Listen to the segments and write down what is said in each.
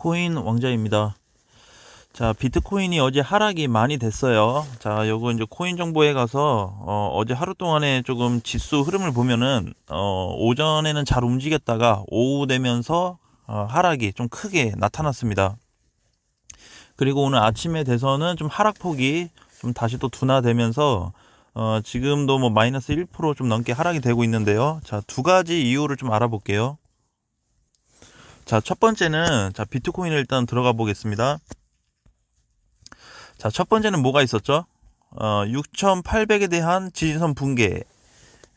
비트코인 왕자입니다. 자, 비트코인이 어제 하락이 많이 됐어요. 자, 요거 이제 코인 정보에 가서 어제 하루 동안에 조금 지수 흐름을 보면은 오전에는 잘 움직였다가 오후 되면서 하락이 좀 크게 나타났습니다. 그리고 오늘 아침에 돼서는 좀 하락폭이 좀 다시 또 둔화되면서 지금도 뭐 마이너스 1% 좀 넘게 하락이 되고 있는데요. 자, 두 가지 이유를 좀 알아볼게요. 자, 첫 번째는 비트코인을 일단 들어가 보겠습니다. 자, 첫 번째는 뭐가 있었죠? 6,800에 대한 지지선 붕괴.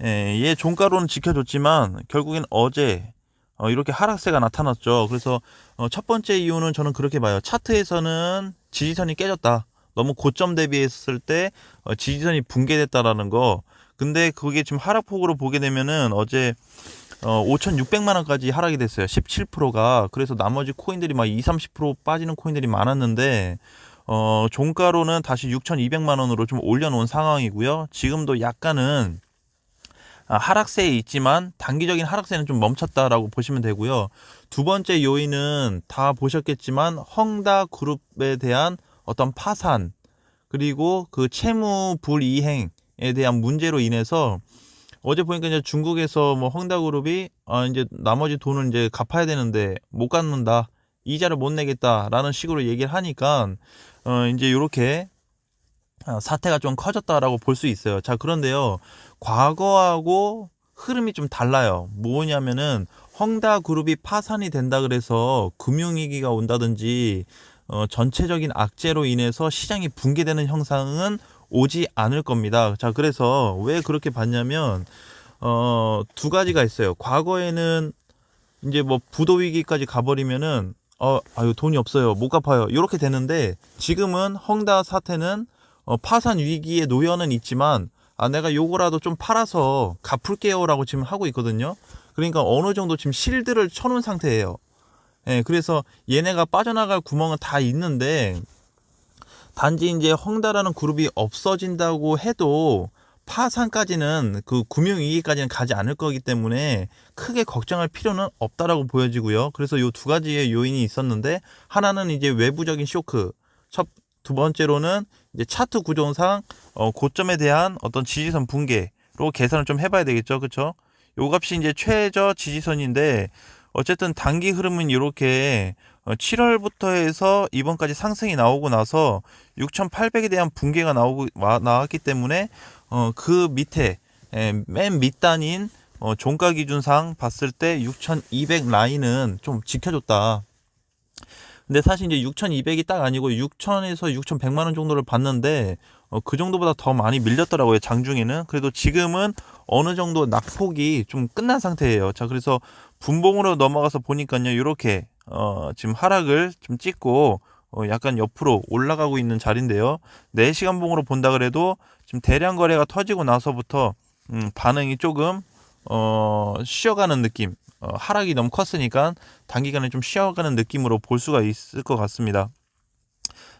얘 종가로는 지켜줬지만 결국엔 어제 이렇게 하락세가 나타났죠. 그래서 첫 번째 이유는 저는 그렇게 봐요. 차트에서는 지지선이 깨졌다. 너무 고점 대비했을 때 지지선이 붕괴됐다라는 거. 근데 그게 지금 하락폭으로 보게 되면은 어제 5,600만 원까지 하락이 됐어요. 17%가. 그래서 나머지 코인들이 막 20, 30% 빠지는 코인들이 많았는데 종가로는 다시 6,200만 원으로 좀 올려놓은 상황이고요. 지금도 약간은 하락세에 있지만 단기적인 하락세는 좀 멈췄다라고 보시면 되고요. 두 번째 요인은 다 보셨겠지만 헝다그룹에 대한 어떤 파산 그리고 그 채무 불이행에 대한 문제로 인해서 어제 보니까 이제 중국에서 뭐 헝다그룹이 이제 나머지 돈을 이제 갚아야 되는데 못 갚는다, 이자를 못 내겠다라는 식으로 얘기를 하니까 이제 이렇게 사태가 좀 커졌다라고 볼 수 있어요. 자, 그런데요, 과거하고 흐름이 좀 달라요. 뭐냐면은 헝다그룹이 파산이 된다 그래서 금융위기가 온다든지 전체적인 악재로 인해서 시장이 붕괴되는 형상은 오지 않을 겁니다. 자, 그래서 왜 그렇게 봤냐면 두 가지가 있어요. 과거에는 이제 뭐 부도 위기까지 가버리면은 아유 돈이 없어요, 못 갚아요, 이렇게 되는데 지금은 헝다 사태는 파산 위기에 놓여는 있지만 내가 요거라도 좀 팔아서 갚을게요 라고 지금 하고 있거든요. 그러니까 어느 정도 지금 실드를 쳐놓은 상태예요. 예, 그래서 얘네가 빠져나갈 구멍은 다 있는데 단지 이제 헝다라는 그룹이 없어진다고 해도 파산까지는, 그 금융위기까지는 가지 않을 거기 때문에 크게 걱정할 필요는 없다라고 보여지고요. 그래서 요 두 가지의 요인이 있었는데, 하나는 이제 외부적인 쇼크, 두 번째로는 이제 차트 구조상 고점에 대한 어떤 지지선 붕괴로 계산을 좀 해봐야 되겠죠. 그쵸? 요 값이 이제 최저 지지선인데, 어쨌든 단기 흐름은 이렇게 7월부터 해서 이번까지 상승이 나오고 나서 6,800에 대한 붕괴가 나왔기 때문에 그 밑에 맨 밑단인 종가 기준상 봤을 때 6,200 라인은 좀 지켜줬다. 근데 사실 이제 6,200이 딱 아니고 6,000에서 6,100만 원 정도를 봤는데 그 정도보다 더 많이 밀렸더라고요, 장중에는. 그래도 지금은 어느 정도 낙폭이 좀 끝난 상태예요. 자, 그래서 분봉으로 넘어가서 보니까요, 이렇게 지금 하락을 좀 찍고 약간 옆으로 올라가고 있는 자리인데요. 4시간 봉으로 본다 그래도 지금 대량 거래가 터지고 나서부터 반응이 조금 쉬어가는 느낌, 하락이 너무 컸으니까 단기간에 좀 쉬어가는 느낌으로 볼 수가 있을 것 같습니다.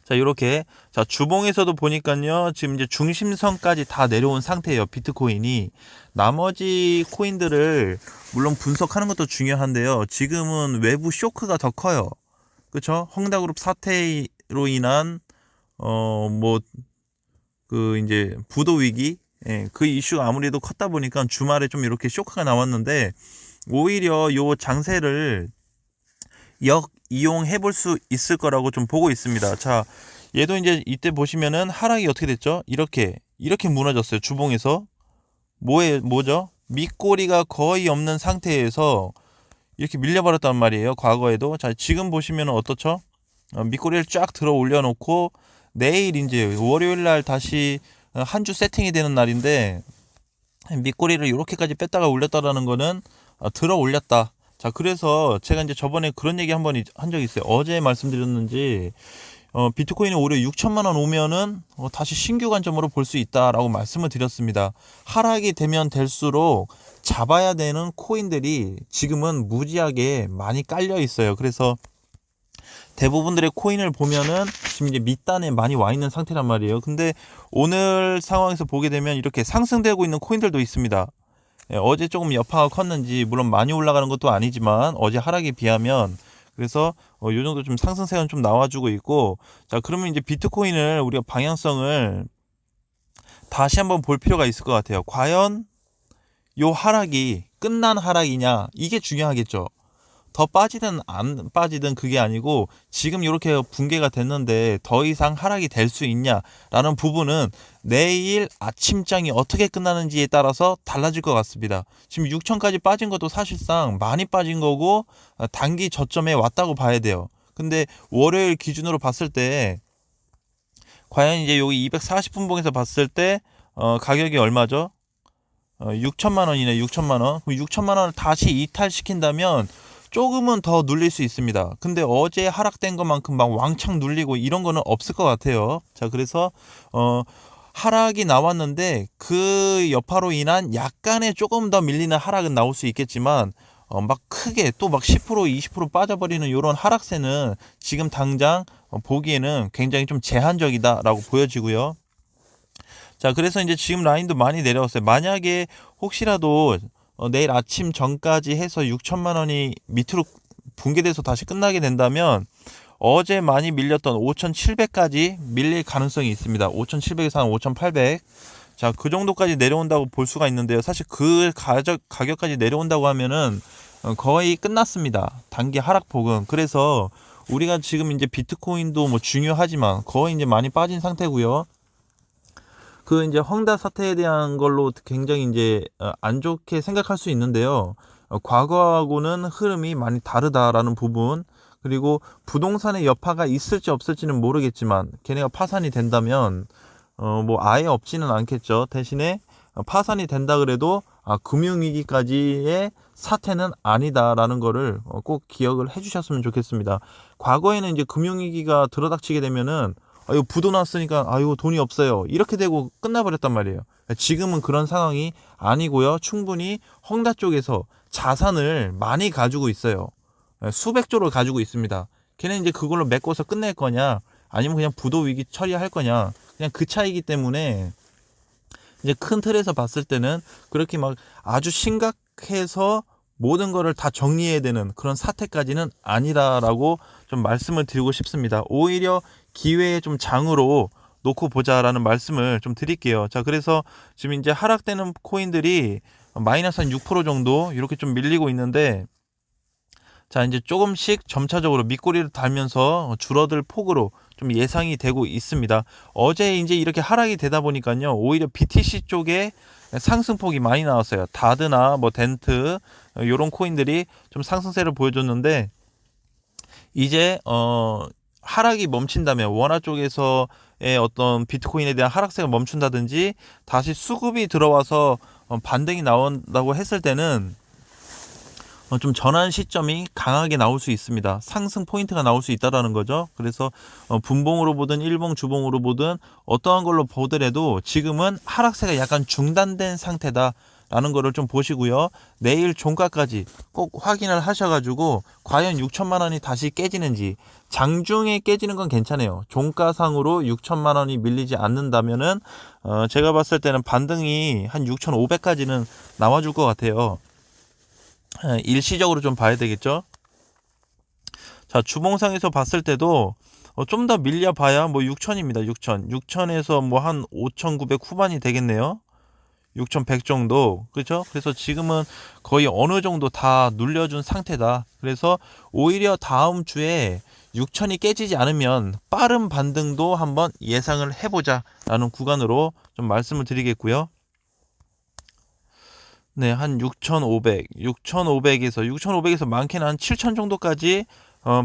자, 이렇게 주봉에서도 보니까요, 지금 이제 중심선까지 다 내려온 상태예요, 비트코인이. 나머지 코인들을 물론 분석하는 것도 중요한데요, 지금은 외부 쇼크가 더 커요. 그쵸? 헝다그룹 사태로 인한 이제 부도 위기, 그 이슈가 아무래도 컸다 보니까 주말에 좀 이렇게 쇼크가 나왔는데, 오히려 요 장세를 이용해 볼 수 있을 거라고 좀 보고 있습니다. 자, 얘도 이제 이때 보시면은 하락이 어떻게 됐죠? 이렇게 무너졌어요. 주봉에서. 뭐죠? 밑꼬리가 거의 없는 상태에서 이렇게 밀려버렸단 말이에요, 과거에도. 자, 지금 보시면은 어떻죠? 밑꼬리를 쫙 들어 올려놓고 내일 이제 월요일 날 다시 한 주 세팅이 되는 날인데, 밑꼬리를 이렇게까지 뺐다가 올렸다라는 거는 들어 올렸다. 자, 그래서 제가 이제 저번에 그런 얘기 한번 한 적이 있어요. 어제 말씀드렸는지 비트코인이 올해 6천만 원 오면은 다시 신규 관점으로 볼 수 있다라고 말씀을 드렸습니다. 하락이 되면 될수록 잡아야 되는 코인들이 지금은 무지하게 많이 깔려 있어요. 그래서 대부분들의 코인을 보면은 지금 이제 밑단에 많이 와 있는 상태란 말이에요. 근데 오늘 상황에서 보게 되면 이렇게 상승되고 있는 코인들도 있습니다. 어제 조금 여파가 컸는지, 물론 많이 올라가는 것도 아니지만 어제 하락에 비하면 그래서 요 정도 좀 상승세는 좀 나와주고 있고, 자, 그러면 이제 비트코인을 우리가 방향성을 다시 한번 볼 필요가 있을 것 같아요. 과연 요 하락이 끝난 하락이냐, 이게 중요하겠죠. 더 빠지든 안 빠지든 그게 아니고, 지금 이렇게 붕괴가 됐는데 더 이상 하락이 될 수 있냐라는 부분은 내일 아침장이 어떻게 끝나는지에 따라서 달라질 것 같습니다. 지금 6천까지 빠진 것도 사실상 많이 빠진 거고 단기 저점에 왔다고 봐야 돼요. 근데 월요일 기준으로 봤을 때 과연 이제 여기 240분봉에서 봤을 때 가격이 얼마죠? 6천만 원이네. 6천만 원. 6천만 원을 다시 이탈시킨다면 조금은 더 눌릴 수 있습니다. 근데 어제 하락된 것만큼 막 왕창 눌리고 이런 거는 없을 것 같아요. 자, 그래서 하락이 나왔는데 그 여파로 인한 약간의 조금 더 밀리는 하락은 나올 수 있겠지만 막 크게 또 막 10% 20% 빠져버리는 이런 하락세는 지금 당장 보기에는 굉장히 좀 제한적이다라고 보여지고요. 자, 그래서 이제 지금 라인도 많이 내려왔어요. 만약에 혹시라도 내일 아침 전까지 해서 6천만 원이 밑으로 붕괴돼서 다시 끝나게 된다면 어제 많이 밀렸던 5,700까지 밀릴 가능성이 있습니다. 5,700에서 한 5,800. 자, 그 정도까지 내려온다고 볼 수가 있는데요. 사실 그 가격까지 내려온다고 하면은 거의 끝났습니다. 단기 하락폭은. 그래서 우리가 지금 이제 비트코인도 뭐 중요하지만 거의 이제 많이 빠진 상태고요. 그 이제 헝다 사태에 대한 걸로 굉장히 이제 안 좋게 생각할 수 있는데요. 과거하고는 흐름이 많이 다르다라는 부분, 그리고 부동산의 여파가 있을지 없을지는 모르겠지만 걔네가 파산이 된다면 뭐 아예 없지는 않겠죠. 대신에 파산이 된다 그래도 금융위기까지의 사태는 아니다라는 거를 꼭 기억을 해주셨으면 좋겠습니다. 과거에는 이제 금융위기가 들어닥치게 되면은 이거 부도 났으니까 이거 돈이 없어요, 이렇게 되고 끝나버렸단 말이에요. 지금은 그런 상황이 아니고요. 충분히 헝다 쪽에서 자산을 많이 가지고 있어요. 수백조를 가지고 있습니다. 걔는 이제 그걸로 메꿔서 끝낼 거냐, 아니면 그냥 부도 위기 처리할 거냐, 그냥 그 차이기 때문에 이제 큰 틀에서 봤을 때는 그렇게 막 아주 심각해서 모든 거를 다 정리해야 되는 그런 사태까지는 아니다라고 좀 말씀을 드리고 싶습니다. 오히려 기회의 좀 장으로 놓고 보자라는 말씀을 좀 드릴게요. 자, 그래서 지금 이제 하락되는 코인들이 마이너스 한 6% 정도 이렇게 좀 밀리고 있는데, 자, 이제 조금씩 점차적으로 밑꼬리를 달면서 줄어들 폭으로 좀 예상이 되고 있습니다. 어제 이제 이렇게 하락이 되다 보니까요, 오히려 BTC 쪽에 상승폭이 많이 나왔어요. 다드나 뭐 덴트 요런 코인들이 좀 상승세를 보여줬는데, 이제 하락이 멈춘다면, 원화 쪽에서의 어떤 비트코인에 대한 하락세가 멈춘다든지 다시 수급이 들어와서 반등이 나온다고 했을 때는 좀 전환 시점이 강하게 나올 수 있습니다. 상승 포인트가 나올 수 있다라는 거죠. 그래서 분봉으로 보든 일봉 주봉으로 보든 어떠한 걸로 보더라도 지금은 하락세가 약간 중단된 상태다 라는 거를 좀 보시고요. 내일 종가까지 꼭 확인을 하셔가지고 과연 6천만 원이 다시 깨지는지, 장중에 깨지는 건 괜찮아요. 종가상으로 6천만 원이 밀리지 않는다면은 제가 봤을 때는 반등이 한 6,500까지는 나와줄 것 같아요. 일시적으로 좀 봐야 되겠죠. 자, 주봉상에서 봤을 때도 좀 더 밀려봐야 뭐 6천입니다. 6천에서 뭐 한 5,900 후반이 되겠네요. 6,100 정도. 그렇죠? 그래서 지금은 거의 어느 정도 다 눌려준 상태다. 그래서 오히려 다음 주에 6천이 깨지지 않으면 빠른 반등도 한번 예상을 해보자 라는 구간으로 좀 말씀을 드리겠고요. 네, 한 6,500에서 많게는 한 7,000 정도까지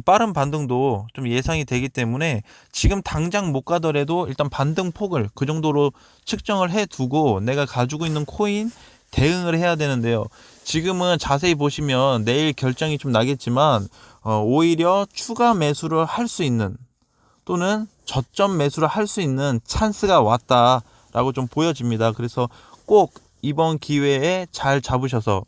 빠른 반등도 좀 예상이 되기 때문에 지금 당장 못 가더라도 일단 반등 폭을 그 정도로 측정을 해 두고 내가 가지고 있는 코인 대응을 해야 되는데요. 지금은 자세히 보시면 내일 결정이 좀 나겠지만 오히려 추가 매수를 할 수 있는, 또는 저점 매수를 할 수 있는 찬스가 왔다라고 좀 보여집니다. 그래서 꼭 이번 기회에 잘 잡으셔서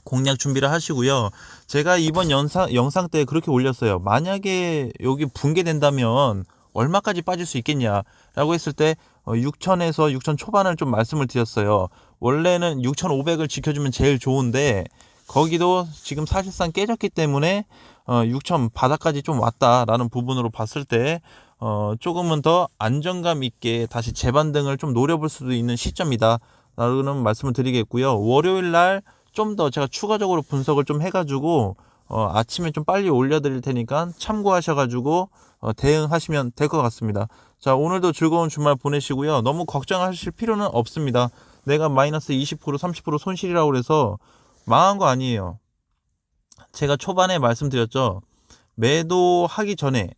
공략 준비를 하시고요. 제가 이번 영상 때 그렇게 올렸어요. 만약에 여기 붕괴된다면 얼마까지 빠질 수 있겠냐라고 했을 때 6천에서 6천 초반을 좀 말씀을 드렸어요. 원래는 6,500을 지켜주면 제일 좋은데 거기도 지금 사실상 깨졌기 때문에 6천 바닥까지 좀 왔다라는 부분으로 봤을 때 조금은 더 안정감 있게 다시 재반등을 좀 노려볼 수도 있는 시점이다 라는 말씀을 드리겠고요. 월요일 날 좀 더 제가 추가적으로 분석을 좀 해가지고 아침에 좀 빨리 올려드릴 테니까 참고하셔가지고 대응하시면 될 것 같습니다. 자, 오늘도 즐거운 주말 보내시고요. 너무 걱정하실 필요는 없습니다. 내가 마이너스 20% 30% 손실이라고 그래서 망한 거 아니에요. 제가 초반에 말씀드렸죠. 매도하기 전에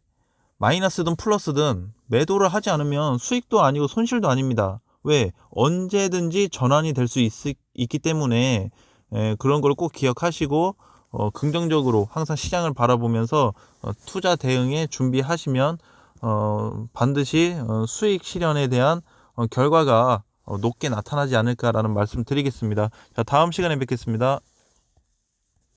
마이너스든 플러스든 매도를 하지 않으면 수익도 아니고 손실도 아닙니다. 왜? 언제든지 전환이 될 수 있기 때문에 그런 걸 꼭 기억하시고 긍정적으로 항상 시장을 바라보면서 투자 대응에 준비하시면 반드시 수익 실현에 대한 결과가 높게 나타나지 않을까라는 말씀 드리겠습니다. 자, 다음 시간에 뵙겠습니다.